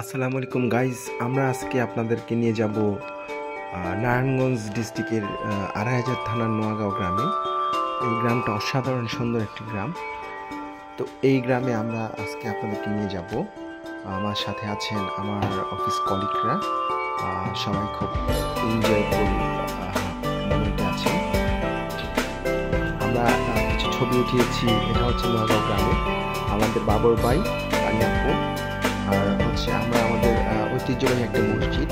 আসসালামু আলাইকুম গাইজ, আমরা আজকে আপনাদেরকে নিয়ে যাব নারায়ণগঞ্জ ডিস্ট্রিক্টের ২৫০০ থানার নোয়াগাঁও গ্রামে। এই গ্রামটা অসাধারণ সুন্দর একটি গ্রাম। তো এই গ্রামে আমরা আজকে আপনাদেরকে নিয়ে যাব। আমার সাথে আছেন আমার অফিস কলিগরা, সবাই খুব এনজয়ফুল মোমেন্টে আছেন। আমরা কিছু ছবি উঠিয়েছি। এটা হচ্ছে নোয়াগাঁও গ্রামে আমাদের বাবর ভাই কালিয়াপুর। আর হচ্ছে আমরা আমাদের ঐতিহ্যবাহী একটা মসজিদ,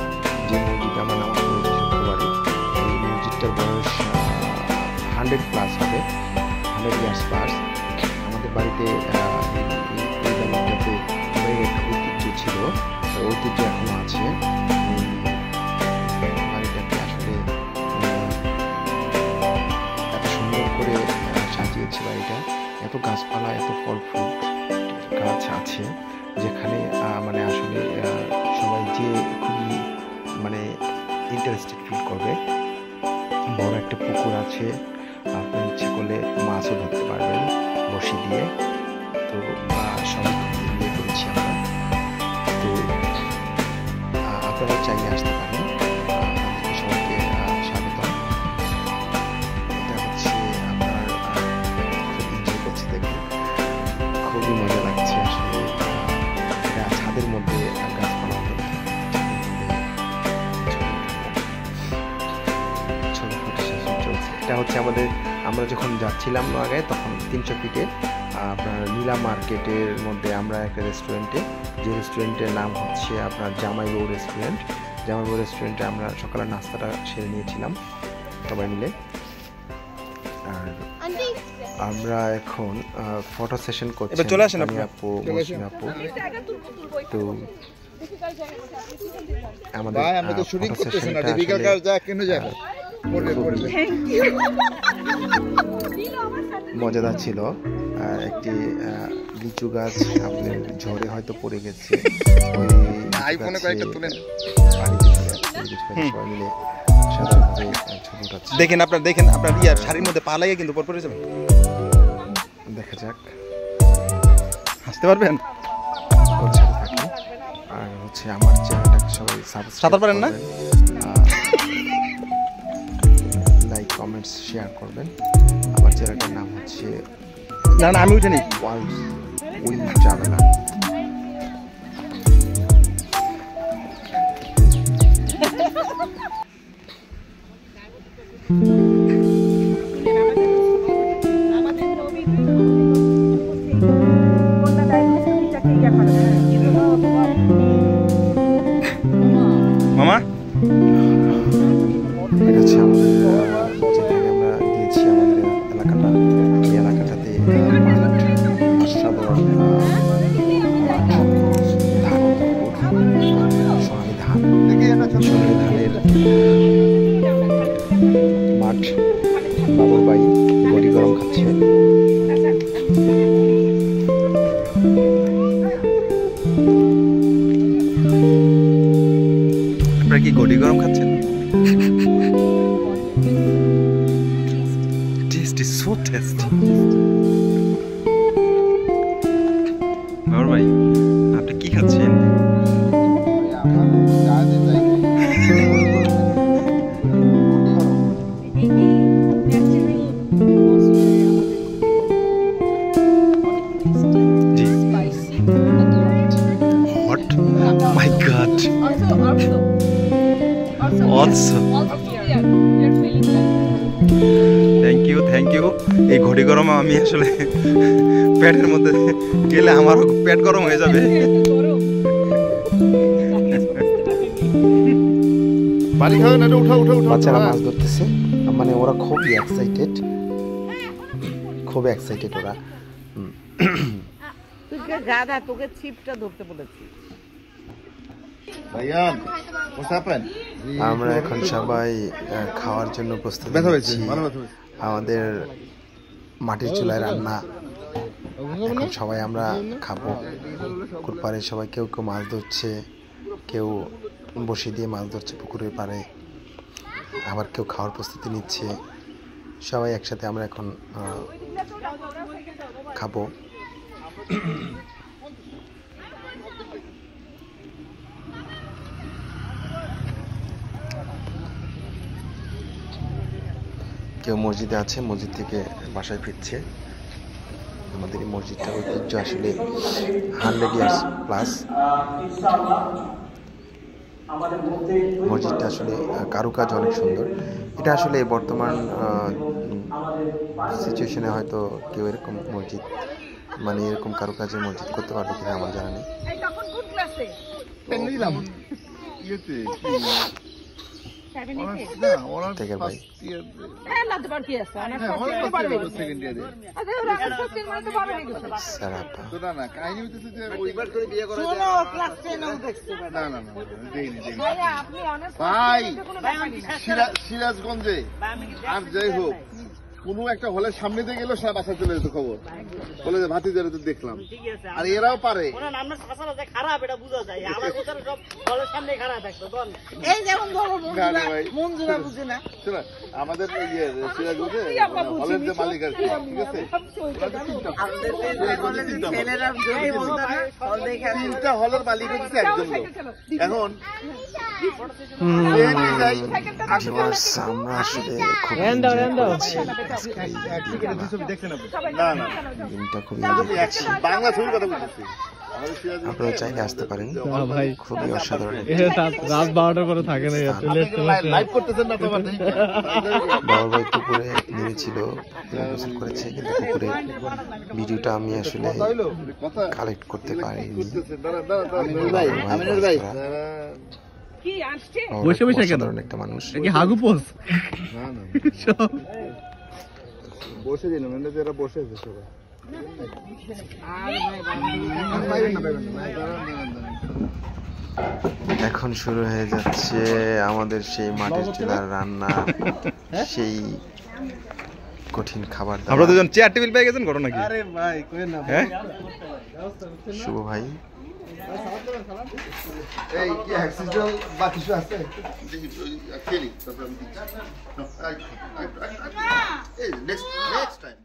যে মসজিদে আমরা নামাজ পড়েছি শুক্রবারে। এই মসজিদটার বয়স 100+ হবে, 100 ইয়ার্স প্লাস। আমাদের বাড়িতে এই গ্রামটাতে একটা ঐতিহ্য ছিল, ঐতিহ্য এখনো আছে। বাড়িটাকে আসলে এত সুন্দর করে সাজিয়েছে বাড়িটা। এত গাছপালা, এত ফল ফ্রুট গাছ আছে, যেখানে মানে আসলে সবাই যে খুবই মানে ইন্টারেস্টেড ফিল করবে। বড় একটা পুকুর আছে, আপনি ইচ্ছে করলে মাছও ধরতে পারবেন বসি দিয়ে। তো সবাই খুব এনজয় করেছি আমরা। তো আপনারা চাইলে আসতে পারেন। আপনাদেরকে সবাইকে স্বাগতম। এটা হচ্ছে আপনার খুব এনজয় করছি দেখে, খুবই মজা লাগছে আসলে। ছাদের মধ্যে গাছপালা চলছে। এটা হচ্ছে আমরা যখন যাচ্ছিলাম আগে, তখন 300 ফিটে আপনার নীলা মার্কেটের মধ্যে আমরা একটা রেস্টুরেন্টে, যে রেস্টুরেন্টের নাম হচ্ছে আপনার জামাই বউ রেস্টুরেন্ট। জামাই বউ রেস্টুরেন্টে আমরা সকালের নাস্তাটা সেরে নিয়েছিলাম সবাই মিলে। আর আমরা এখন ফটো সেশন করছি। চলে আসেন আপু, মৌসুমী আপু। তো আমাদের ফটো সেশনটা মজাদার ছিল। একটি লিচু গাছ আপনার ঝড়ে হয়তো পড়ে গেছে, ওই সবাই মিলে সাধারণভাবে ছবি উঠাচ্ছে। দেখেন আপনার শাড়ির মধ্যে পা লাগিয়ে কিন্তু পরে যাবেন। দেখা যাক, হাসতে পারবেন। আর হচ্ছে আমার চ্যানেলটাকে সবাই সাবস্ক্রাইব পারেন না, লাইক কমেন্টস শেয়ার করবেন। আমার চ্যানেলটার নাম হচ্ছে না আমি উঠে নিই ওয়ার্ল্ড উইল ট্রাভেলার। মামা এটা হচ্ছে আমাদের যেখানে আমরা গিয়েছি, আমাদের এলাকাটা। এই এলাকাটাতে অসাধারণ সোনালী ধানের মাঠ। বাবুর ভাই গড়ি গরম খাচ্ছে। আপনারা কি গড়ি গরম খাচ্ছেন? Tasty, so tasty. বাবর ভাই, আপনি কি খাচ্ছেন? What? My God. Also. Thank you. এই ঘড়ি গরম আমি আসলে পেটের মধ্যে গেলে আমারও পেট গরম হয়ে যাবে। বাচ্চারা মাছ ধরতেছে, মানে ওরা খুবই এক্সাইটেড ওরা। তোকে ছিপটা ধরতে বলেছি। আমরা এখন সবাই খাওয়ার জন্য প্রস্তুত হচ্ছি। আমাদের মাটির চুলায় রান্না, এখন সবাই আমরা খাবো। পুকুর সবাই কেউ কেউ মাছ ধরছে, কেউ বসে দিয়ে মাছ ধরছে পুকুরের পাড়ে, আবার কেউ খাওয়ার প্রস্তুতি নিচ্ছে। সবাই একসাথে আমরা এখন খাবো। কেউ মসজিদে আছে, মসজিদ থেকে বাসায় ফিরছে। আমাদের এই মসজিদটার ঐতিহ্য আসলে 100 ইয়ার্স প্লাস। মসজিদটা আসলে কারুকাজ অনেক সুন্দর। এটা আসলে বর্তমান সিচুয়েশনে হয়তো কেউ এরকম মসজিদ মানে এরকম কারুকাজের মসজিদ করতে পারবে কিনা আমার জানা নেই। থেকে ভাই সিরাজগঞ্জে আর যাই হোক কোনো একটা হলের সামনে দিয়ে গেলেও সব বাসা চলে যেত খবর বলে যে ভাতিজারে তো দেখলাম, আর এরাও পারে। খারাপ এটা বোঝা যায়, আমার কোথাও সব হলের সামনে খারাপ থাকতো। এই যেমন মঞ্জুরা বুঝে না, আমাদের সিরাজগঞ্জে হলের যে মালিক আর কি, ঠিক আছে, তিনটা হলের মালিক হচ্ছে একজন লোক। এখন আমরা আসলে খুব বাংলা ছবির কথা বলতেছি। আপনারা চাইলে আসতে পারেন, খুবই অসাধারণ। রাত 12টার পরে থাকে না, বাবার ভাই পুকুরে নেমেছিল, গোসল করেছে, কিন্তু পুকুরে ভিডিওটা আমি আসলে কালেক্ট করতে পারিনি। অসাধারণ একটা মানুষ। বসে দিন, এরা বসে আছে সবাই। এখন শুরু হয়ে যাচ্ছে আমাদের সেই মাটির চুলার রান্না, সেই কঠিন খাবার। আমরা দুজন চেয়ার টেবিল পেয়ে গেছেন ঘটনা কি? আরে ভাই কই না, হ্যাঁ শুভ ভাই এই কি অ্যাক্সিডেন্টাল বা কিছু আছে খেলি, তারপর আমি নেক্সট টাইম